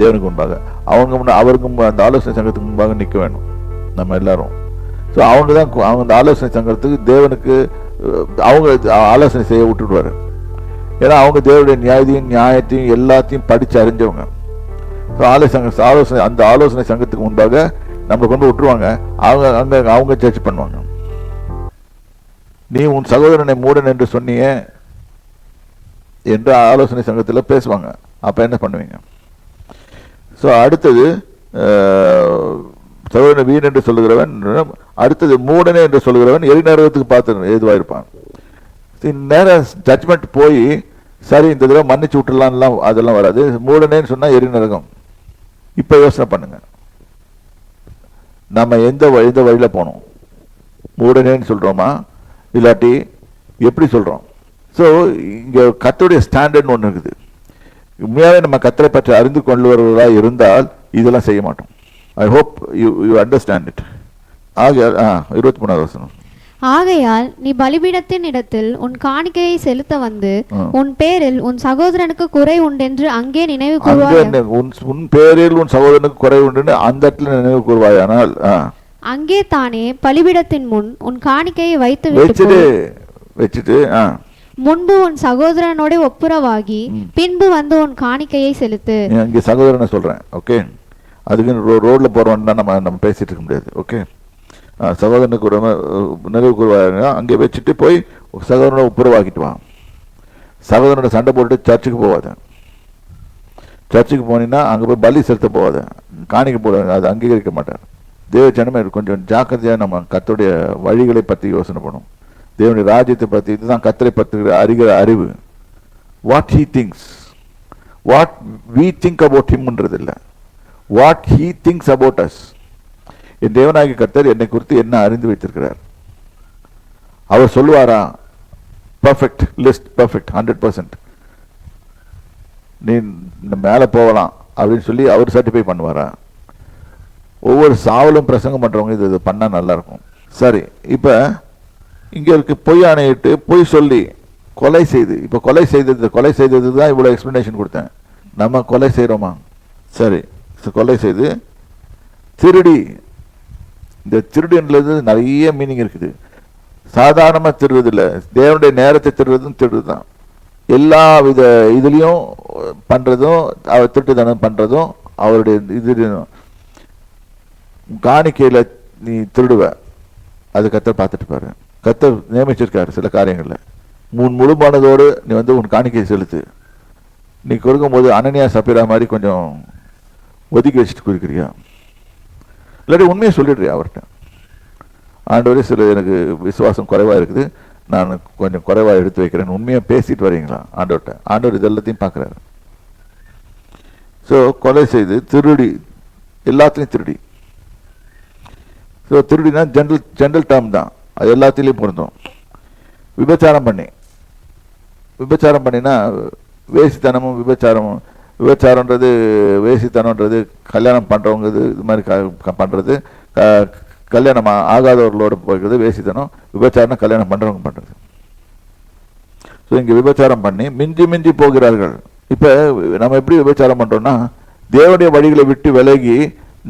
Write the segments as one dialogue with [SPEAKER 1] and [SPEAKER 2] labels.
[SPEAKER 1] தேவனுக்கு முன்பாக. அவருக்கு அந்த ஆலோசனை சங்கத்துக்கு முன்பாக நிற்க வேணும் நம்ம எல்லாரும். ஸோ அவங்க அந்த ஆலோசனை சங்கத்துக்கு தேவனுக்கு அவங்க ஆலோசனை செய்ய விட்டுடுவாரு. ஏன்னா அவங்க தேவனுடைய நியாயத்தையும் எல்லாத்தையும் படித்து அறிஞ்சவங்க. ஸோ அந்த ஆலோசனை சங்கத்துக்கு முன்பாக நம்மளை கொண்டு விட்டுருவாங்க. அவங்க ஜட்ஜ் பண்ணுவாங்க. நீ உன் சகோதரனை மூடன் என்று சொன்னிய என்று ஆலோசனை சங்கத்தில் பேசுவாங்க. அப்போ என்ன பண்ணுவீங்க? ஸோ அடுத்தது சகோதரனை வீண் என்று சொல்லுகிறவன், அடுத்தது மூடனே என்று சொல்லுகிறவன் எரிநரகத்துக்கு பார்த்து ஏதுவாக இருப்பான். நேரம் ஜட்ஜ்மெண்ட் போய் சரி இந்த தடவை மன்னிச்சு விட்டுலாம்லாம் அதெல்லாம் வராது. மூடனேன்னு சொன்னால் எரிநரகம். இப்போ யோசனை பண்ணுங்க, நம்ம எந்த வழியில் போனோம்? மூடனேன்னு சொல்கிறோமா இல்லாட்டி எப்படி சொல்கிறோம்? ஸோ இங்கே கர்த்தருடைய ஸ்டாண்டர்ட்னு ஒன்று இருக்குது. உண்மையாகவே நம்ம கர்த்தரை பற்றி அறிந்து கொள்ளுவர்களாக இருந்தால் இதெல்லாம் செய்ய மாட்டோம். I hope you understand it. ஆகையால் 23வது வசனம்,
[SPEAKER 2] ஆகையால் நீ பலிபீடத்தின் இடத்தில் உன் காணிக்கையை செலுத்த வந்து உன் பேரில் உன் சகோதரனுக்கு குறை உண்டென்று அங்கே நினைவு கூறுவாய்.
[SPEAKER 1] உன் பேரில் உன் சகோதரனுக்கு குறை உண்டு அந்த இடத்துல நினைவு கூறுவாயானால்
[SPEAKER 2] அங்கே தானே பலிபீடத்தின் முன் உன் காணிக்கையை
[SPEAKER 1] வச்சுட்டு
[SPEAKER 2] முன்பு உன் சகோதரனோட ஒப்புரவாகி பின்பு வந்து உன் காணிக்கையை செலுத்து.
[SPEAKER 1] இங்கே சகோதரனை சொல்றேன். ஓகே, அதுக்கு ரோட்ல போறோம்னா நம்ம பேசிட்டு இருக்க முடியாது. ஓகே, சகோதரனுக்கு நிறைவு கூறுவாங்க. அங்கே வச்சுட்டு போய் சகோதரனை ஒப்புரவாக்கிட்டு வா. சகோதரனோட சண்டை போட்டு சர்ச்சுக்கு போவாத. சர்ச்சுக்கு போனீங்கன்னா அங்கே போய் பலி செலுத்த போவாத, காணிக்க போடுவாங்க. அது அங்கீகரிக்க மாட்டார். தேவ ஜனமே கொஞ்சம் ஜாக்கிரதையாக நம்ம கர்த்தருடைய வழிகளை பற்றி யோசனை பண்ணும். தேவனுடைய ராஜ்யத்தை பற்றி, இதுதான் கர்த்தரை பற்றி அறிகிற அறிவு. What he thinks, what we think about ஹிம்ன்றது இல்லை, what he thinks about us. என் தேவனாகிய கர்த்தர் என்னை குறித்து என்ன அறிந்து வைத்திருக்கிறார்? அவர் சொல்லுவாரா பர்ஃபெக்ட் லிஸ்ட், பர்ஃபெக்ட் 100%, நீ மேலே போகலாம் அப்படின்னு சொல்லி அவர் சர்டிஃபை பண்ணுவாரா? ஒவ்வொரு சாவலும் பிரசங்கம் பண்ணுறவங்க இது பண்ணால் நல்லாயிருக்கும். சரி, இப்போ இங்கே இருக்கு பொய் ஆணையிட்டு பொய் சொல்லி கொலை செய்து, இப்போ கொலை செய்தது தான் இவ்வளோ எக்ஸ்ப்ளனேஷன் கொடுத்தேன். நம்ம கொலை செய்கிறோமா? சரி, கொலை செய்து திருடி. இந்த திருடுன்றது நிறைய மீனிங் இருக்குது. சாதாரணமாக திருடுறது இல்லை, தேவனுடைய நேரத்தை திருடுறதும் திருடு தான். எல்லா வித இதுலேயும் பண்ணுறதும் அவர் திருட்டுத்தனம் பண்ணுறதும் அவருடைய இது. காணிக்கையில் நீ திருடுவ, அது கர்த்தர் பார்த்துட்டு பாரு. கர்த்தர் நியமிச்சிருக்காரு சில காரியங்களில். முழு மனதோடு நீ வந்து உன் காணிக்கையை செலுத்து. நீ கொடுக்கும்போது அனனியா சப்பீரா மாதிரி கொஞ்சம் ஒதுக்கி வச்சுட்டு கொடுக்குறியா? இல்லாட்டி உண்மையை சொல்லிடுறியா அவர்கிட்ட? ஆண்டவரே சில எனக்கு விசுவாசம் குறைவாக இருக்குது, நான் கொஞ்சம் குறைவாக எடுத்து வைக்கிறேன், உண்மையாக பேசிட்டு வரீங்களா ஆண்டவர்கிட்ட? ஆண்டவர் இது எல்லாத்தையும் பார்க்குறாரு. ஸோ கொலை செய்து திருடி, எல்லாத்துலேயும் திருடி. ஸோ திருடினா ஜென்ரல் டேர்ம் தான், அது எல்லாத்திலையும் பொருந்தும். விபச்சாரம் பண்ணினா வேசித்தனமும் விபச்சாரம்ன்றது வேசித்தனம்ன்றது கல்யாணம் பண்ணுறவங்க இது மாதிரி பண்ணுறது, கல்யாணம் ஆகாதவர்களோடு போய்க்கிறது வேசித்தனம். விபச்சாரம் கல்யாணம் பண்ணுறவங்க பண்ணுறது. ஸோ இங்கே விபச்சாரம் பண்ணி மிஞ்சி போகிறார்கள். இப்போ நம்ம எப்படி விபச்சாரம் பண்ணுறோம்னா, தேவனுடைய வழிகளை விட்டு விலகி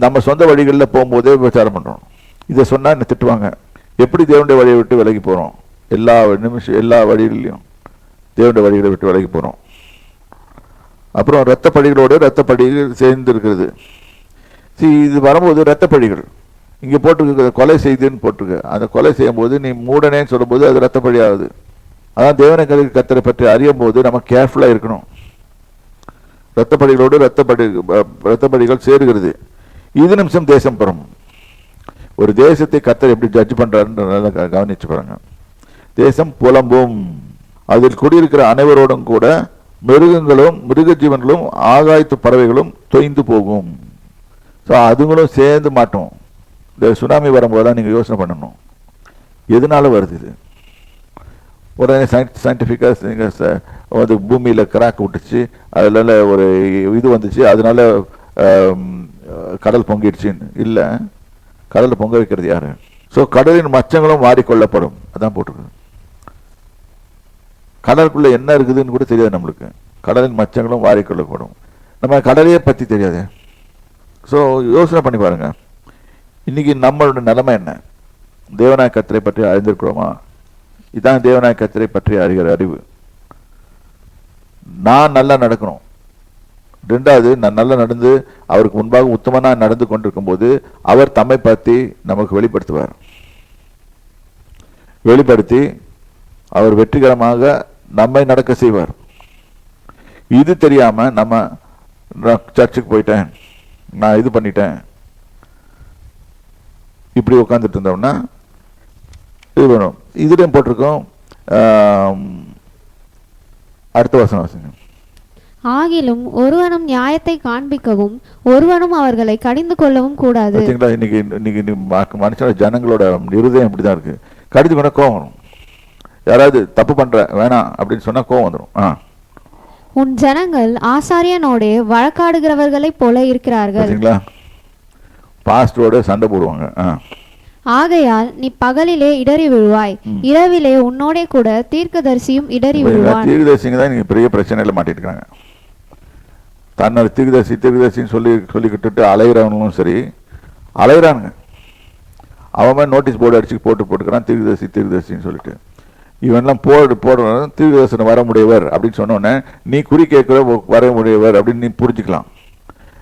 [SPEAKER 1] நம்ம சொந்த வழிகளில் போகும்போதே விபச்சாரம் பண்ணுறோம். இதை சொன்னால் என்ன திட்டுவாங்க. எப்படி தேவனுடைய வழியை விட்டு விலகி போகிறோம்? எல்லா வழிகளையும் தேவனுடைய வழிகளை விட்டு விலகி போகிறோம். அப்புறம் இரத்தப்பழிகளோடு இரத்தப்பழிகள் சேர்ந்து இருக்கிறது. இது வரும்போது இரத்தப்பழிகள் இங்கே போட்டிருக்க கொலை செய்துன்னு போட்டிருக்கு. அந்த கொலை செய்யும்போது நீ மூடனேன்னு சொல்லும்போது அது இரத்தப்பழி ஆகுது. அதான் தேவனை கர்த்தரை பற்றி அறியும் போது நம்ம கேர்ஃபுல்லாக இருக்கணும். இரத்தப்பழிகளோடு இரத்தப்பழிகள் சேருகிறது. இது நிமிஷம் தேசம் பெறும். ஒரு தேசத்தை கர்த்தர் எப்படி ஜட்ஜ் பண்றாருன்னு கவனிச்சு பாருங்க. தேசம் புலம்பும், அதில் குடியிருக்கிற அனைவரோடும் கூட மிருகங்களும் மிருக ஜீவன்களும் ஆகாயத்து பறவைகளும் தொய்ந்து போகும். ஸோ அதுங்களும் சேர்ந்து மாட்டோம். இந்த சுனாமி வரும்போதெல்லாம் நீங்கள் யோசனை பண்ணணும், எதனால வருது இது? உடனே சயின்டிஃபிக்காக நீங்கள் வந்து பூமியில் கிராக் விட்டுச்சு, அதில் ஒரு இது வந்துச்சு, அதனால கடல் பொங்கிடுச்சின்னு இல்லை. கடலில் பொங்க வைக்கிறது யாரு? ஸோ கடலின் மச்சங்களும் மாறிக்கொள்ளப்படும். அதான் போட்டிருக்கு. கடலுக்குள்ள என்ன இருக்குதுன்னு கூட தெரியாது நம்மளுக்கு. கடலின் மச்சங்களும் மாறிக்கொள்ளப்படும். நம்ம கடலையே பற்றி தெரியாது. ஸோ யோசனை பண்ணி பாருங்க, இன்னைக்கு நம்மளோட நிலைமை என்ன? தேவனாய கர்த்தரை பற்றி அறிந்திருக்கிறோமா? இதுதான் தேவனாய கர்த்தரை பற்றி அறிகிற அறிவு. நான் நல்லா நடக்கணும். ரெண்டாவது, நான் நல்லா நடந்து அவருக்கு முன்பாக உத்தமனா நடந்து கொண்டிருக்கும் போது அவர் தம்மை பற்றி நமக்கு வெளிப்படுத்துவார். வெளிப்படுத்தி அவர் வெற்றிகரமாக நம்மை நடக்க செய்வார். இது தெரியாம நம்ம சர்ச்சுக்கு போயிட்டேன், நான் இது பண்ணிட்டேன், இப்படி உட்காந்துட்டு இருந்தோம்னா இது வேணும். இதுலேயும் போட்டிருக்கோம். அடுத்த வசனம் வாசிங்க.
[SPEAKER 2] ஆகிலும் ஒருவனும் நியாயத்தை காண்பிக்கவும் ஒருவனும் அவர்களை கடிந்து கொள்ளவும் கூடாது.
[SPEAKER 1] இன்னைக்கு மனுஷனோட ஜனங்களோட இருதயம் இப்படிதான் இருக்கு. கடிந்து கொண்ட கோவம் வரும். யாராவது தப்பு பண்ற வேணாம் அப்படின்னு சொன்னா கோவம் வந்துடும்.
[SPEAKER 2] உன் ஜனங்கள் ஆசாரியனோட வழக்காடுகிறவர்களை போல இருக்கிறார்கள்.
[SPEAKER 1] பாஸ்டரோட சண்டை போடுவாங்க.
[SPEAKER 2] ஆகையால் நீ பகலிலே இடறி விழுவாய், இரவிலே உன்னோட கூட தீர்க்கதரிசியும் இடறி விழுவான்.
[SPEAKER 1] தீர்க்கதரிசிங்க தான் நீங்க பெரிய பிரச்சனையில மாட்டிட்டு இருக்காங்க. தன்னோட தீர்க்கதரிசின்னு சொல்லிக்கிட்டு அலைகிறவங்களும் சரி அலைகிறானுங்க. அவன் நோட்டீஸ் போர்டு அடிச்சு போட்டுக்கிறான் தீர்க்கதரிசின்னு சொல்லிட்டு. இவன்லாம் போடுறவன் தீர்க்கதரிசனம் வர முடியவர் அப்படின்னு சொன்னோன்னே நீ குறி கேட்குற வர முடியவர் அப்படின்னு நீ புரிஞ்சுக்கலாம்.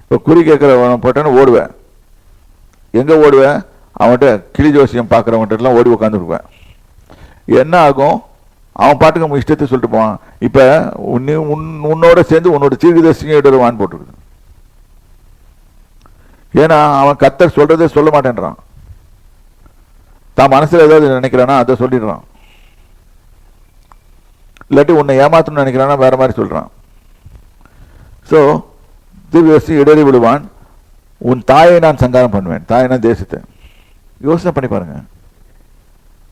[SPEAKER 1] இப்போ குறி கேட்குறவன் போட்டேன்னு ஓடுவேன். எங்கே ஓடுவேன்? அவன்கிட்ட கிளி ஜோசியம் பார்க்குறவன்ட்டெல்லாம் ஓடி உட்காந்துருப்பேன். என்ன ஆகும்? அவன் பாட்டுக்கு இஷ்டத்தை சொல்லிட்டு போவான். இப்போ உன்னோட சேர்ந்து உன்னோட தீர்க்கதரிசியும் எடுவான்னு போட்டுருக்குது. ஏன்னா அவன் கர்த்தர் சொல்றதே சொல்ல மாட்டேன்றான். தான் மனசுல ஏதாவது நினைக்கிறானா அதை சொல்லிடுறான். இல்லாட்டி உன்னை ஏமாத்தணும்னு நினைக்கிறானா வேற மாதிரி சொல்றான். ஸோ தீர்க்கதரிசி இடறி விடுவான். உன் தாயை நான் சங்காரம் பண்ணுவேன். தாயினா தேசத்தை. யோசனை பண்ணி பாருங்க.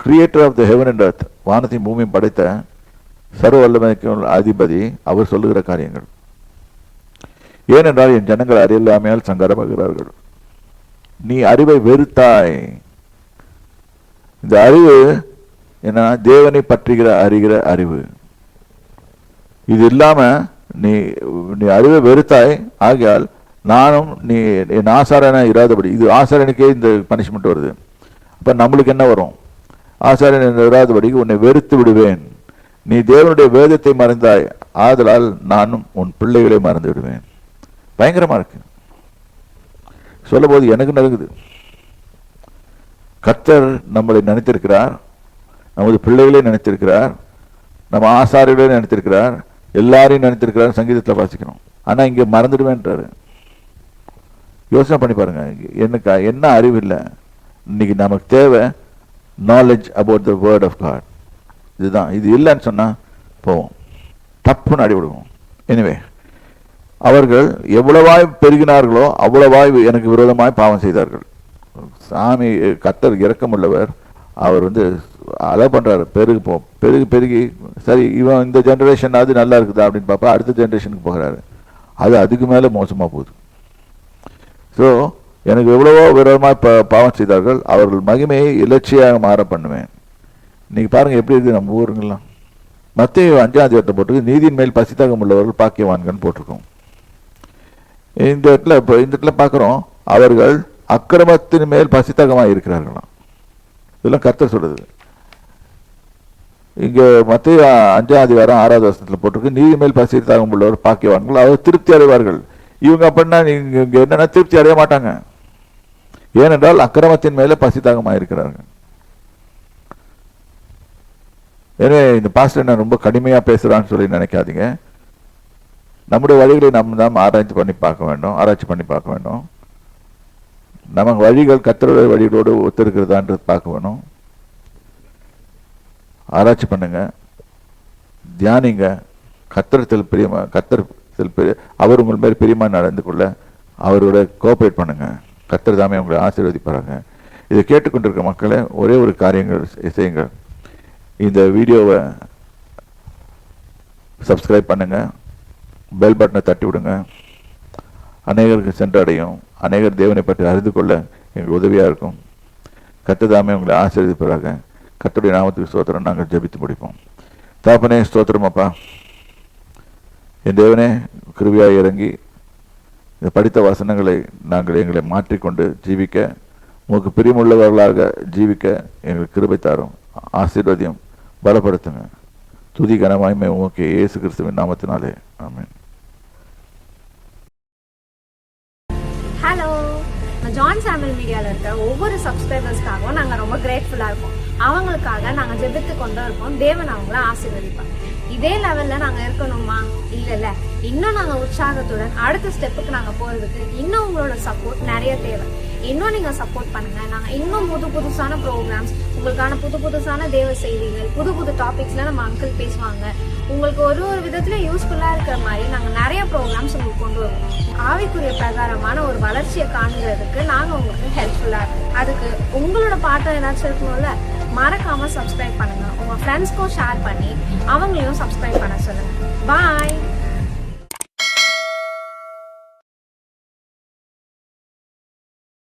[SPEAKER 1] Creator of the heaven and earth, வானத்தையும் பூமியும் படைத்த சர்வ வல்லமைக்கு அதிபதி அவர் சொல்லுகிற காரியங்கள். ஏனென்றால் என் ஜனங்கள் அறியலாமையால் சங்காரமாகிறார்கள். நீ அறிவை வெறுத்தாய். இந்த அறிவு என்ன? தேவனை பற்றுகிற அறிகிற அறிவு. இது இல்லாம நீ அறிவை வெறுத்தாய். ஆகையால் நானும் நீ என் ஆசாரியனா இராதபடி. இது ஆசாரியனுக்கே இந்த பனிஷ்மெண்ட் வருது. அப்ப நம்மளுக்கு என்ன வரும்? ஆசாரியன் இராதபடி உன்னை வெறுத்து விடுவேன். நீ தேவனுடைய வேதத்தை மறந்தாய், ஆதலால் நானும் உன் பிள்ளைகளை மறந்து விடுவேன். பயங்கரமா இருக்கு. சொல்லும் போது எனக்கு நடுங்குது. கர்த்தர் நம்மளை நினைத்திருக்கிறார், நமது பிள்ளைகளை நினைத்திருக்கிறார், நம்ம ஆசாரியர்களே நினைத்திருக்கிறார், எல்லாரையும் நினைத்திருக்கிறார். சங்கீதத்தில் வாசிக்கணும். ஆனா இங்க மறந்துடுவேன்றாரு. யோசனை பண்ணி பாருங்க. எனக்கு என்ன அறிவு இல்லை. இன்னைக்கு நமக்கு தேவை knowledge about the word of God. இதுதான். இது இல்லைன்னு சொன்னா போவோம், தப்புன்னு அடிவிடுவோம். எனிவே, அவர்கள் எவ்வளவாய் பெருகினார்களோ அவ்வளவாய் எனக்கு விரோதமாய் பாவம் செய்தார்கள். சாமி கர்த்தர் இரக்கமுள்ளவர். அவர் அலை பண்றாரு. பெருகி சரி இவன் இந்த ஜெனரேஷன் அது நல்லா இருக்குதா அப்படின்னு பார்ப்பா, அடுத்த ஜெனரேஷனுக்கு போகிறாரு. அது அதுக்கு மேல மோசமா போகுது. ஸோ எனக்கு எவ்வளவோ விரோதமாக பாவம் செய்தார்கள், அவர்கள் மகிமையை இலட்சியாக மாற பண்ணுவேன். இன்னைக்கு பாருங்க எப்படி இருக்குது நம்ம ஊருங்கெல்லாம். மத்தேயு 5:8 போட்டிருக்கு, நீதியின் மேல் பசித்தாகம் உள்ளவர்கள் பாக்கியவான்கள் போட்டிருக்கோம். இந்த இடத்துல பார்க்குறோம், அவர்கள் அக்கிரமத்தின் மேல் பசித்தாகமாக இருக்கிறார்களாம். இதெல்லாம் கர்த்தர் சொல்றது. இங்க மத்தேயு 5:6 போட்டிருக்கு, நீதி மேல் பசித்தாகம் உள்ளவர் பாக்கியவான்கள், அவர் திருப்தி அடைவார்கள். இவங்க அப்படின்னா இங்க என்னன்னா திருப்தி அடைய மாட்டாங்க. ஏனென்றால் அக்கிரமத்தின் மேல பசித்தாகமாக இருக்கிறார்கள். எனவே இந்த பாஸ்டர் என்ன ரொம்ப கடுமையா பேசுறான்னு சொல்லி நினைக்காதீங்க. நம்முடைய வழிகளை நம்ம தான் ஆராய்ச்சி பண்ணி பார்க்க வேண்டும். நம்ம வழிகள் கர்த்தருடைய வழிகளோடு ஒத்திருக்கிறதான்றது பார்க்க வேணும். ஆராய்ச்சி பண்ணுங்க, தியானிங்க. கர்த்தரத்தில் பிரியமா, அவர் உங்கள் மேல் பிரியமா நடந்து கொள்ள அவரோட கோஆபரேட் பண்ணுங்க. கர்த்தர் தாமே உங்களை ஆசீர்வதிப்பாங்க. இதை கேட்டுக்கொண்டிருக்க மக்களை ஒரே ஒரு காரியங்கள் செய்யுங்க. இந்த வீடியோவை சப்ஸ்கிரைப் பண்ணுங்க, பெல் பட்டனை தட்டி விடுங்க. அநேகருக்கு சென்றடையும், அநேகர் தேவனை பற்றி அறிந்து கொள்ள எங்களுக்கு உதவியாக இருக்கும். கர்த்தர் தாமே உங்களை ஆசீர்வதிப்பாங்க. கர்த்தருடைய நாமத்துக்கு ஸ்தோத்திரம். நாங்கள் ஜெபித்து முடிப்போம். தகப்பனே ஸ்தோத்திரம் அப்பா. என் தேவனே கிருபையாய் இறங்கி இந்த படித்த வசனங்களை நாங்கள் எங்களை மாற்றிக்கொண்டு ஜீவிக்க, உங்களுக்கு பிரியமுள்ளவர்களாக ஜீவிக்க எங்களுக்கு கிருபை தாரும், ஆசீர்வதியும், பலப்படுத்துங்க. துதி கனமாய்மை உமக்கு இயேசு கிறிஸ்துவின் நாமத்தினாலே, ஆமென்.
[SPEAKER 3] ஹலோ, ஜான் சாமுவேல் மீடியாவில் இருக்க ஒவ்வொரு சப்ஸ்கிரைபர்ஸ்க்காகவும் நாங்கள் ரொம்ப கிரேட்ஃபுல்லாக இருக்கோம். அவங்களுக்காக நாங்கள் ஜெபித்து கொண்டு இருக்கோம். தேவன் அவங்கள ஆசீர்வதிப்பாங்க. இதே லெவலில் நாங்கள் இருக்கணுமா? இல்லைல்ல, இன்னும் நாங்கள் உற்சாகத்துடன் அடுத்த ஸ்டெப்புக்கு நாங்கள் போகிறதுக்கு இன்னும் உங்களோட சப்போர்ட் நிறைய தேவை. இன்னும் நீங்கள் சப்போர்ட் பண்ணுங்க. நாங்கள் இன்னும் புதுசான ப்ரோக்ராம்ஸ், உங்களுக்கான புதுசான தேவ செய்திகள், புது டாபிக்ஸ்ல நம்ம அங்கிள் பேசுவாங்க. உங்களுக்கு ஒரு விதத்துல யூஸ்ஃபுல்லா இருக்கிற மாதிரி நாங்கள் நிறைய ப்ரோக்ராம்ஸ் உங்களுக்கு கொண்டு வருவோம். ஆவிக்குரிய பிரகாரமான ஒரு வளர்ச்சியை காணுறதுக்கு நாங்கள் உங்களுக்கு ஹெல்ப்ஃபுல்லா இருக்கும். அதுக்கு உங்களோட பாட்டம் ஏதாச்சும் இருக்கணும்ல, மறக்காம சப்ஸ்கிரைப் பண்ணுங்க. உங்க ஃப்ரெண்ட்ஸ்க்கும் ஷேர் பண்ணி அவங்களையும் சப்ஸ்கிரைப் பண்ண சொல்லுங்க. பாய்.